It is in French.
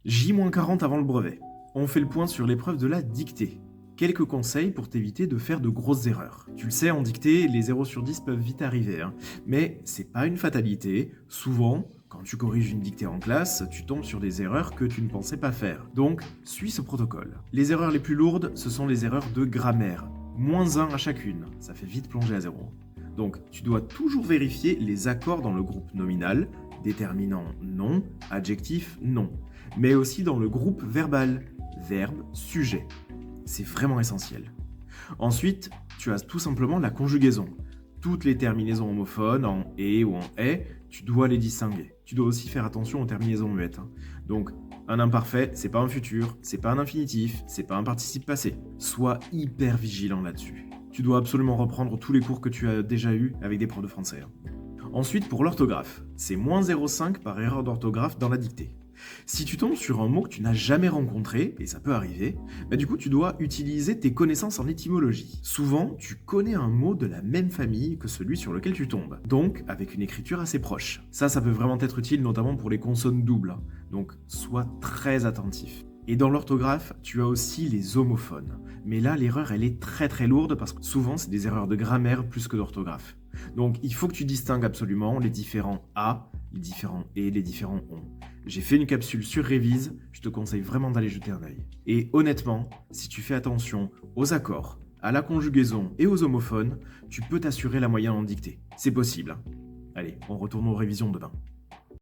J-40 avant le brevet. On fait le point sur l'épreuve de la dictée. Quelques conseils pour t'éviter de faire de grosses erreurs. Tu le sais, en dictée, les 0 sur 10 peuvent vite arriver, mais c'est pas une fatalité. Souvent, quand tu corriges une dictée en classe, tu tombes sur des erreurs que tu ne pensais pas faire. Donc, suis ce protocole. Les erreurs les plus lourdes, ce sont les erreurs de grammaire. -1 à chacune, ça fait vite plonger à 0. Donc, tu dois toujours vérifier les accords dans le groupe nominal, déterminant non, adjectif non, mais aussi dans le groupe verbal, verbe, sujet. C'est vraiment essentiel. Ensuite, tu as tout simplement la conjugaison. Toutes les terminaisons homophones, en et ou en est, tu dois les distinguer. Tu dois aussi faire attention aux terminaisons muettes. Donc, un imparfait, c'est pas un futur, c'est pas un infinitif, c'est pas un participe passé. Sois hyper vigilant là-dessus. Tu dois absolument reprendre tous les cours que tu as déjà eus avec des profs de français. Ensuite, pour l'orthographe, c'est -0,5 par erreur d'orthographe dans la dictée. Si tu tombes sur un mot que tu n'as jamais rencontré, et ça peut arriver, du coup tu dois utiliser tes connaissances en étymologie. Souvent, tu connais un mot de la même famille que celui sur lequel tu tombes, donc avec une écriture assez proche. Ça peut vraiment être utile notamment pour les consonnes doubles, donc sois très attentif. Et dans l'orthographe, tu as aussi les homophones. Mais là, l'erreur, elle est très lourde parce que souvent, c'est des erreurs de grammaire plus que d'orthographe. Donc, il faut que tu distingues absolument les différents A, les différents et, les différents on. J'ai fait une capsule sur Révise, je te conseille vraiment d'aller jeter un œil. Et honnêtement, si tu fais attention aux accords, à la conjugaison et aux homophones, tu peux t'assurer la moyenne en dictée. C'est possible. Allez, on retourne aux révisions demain.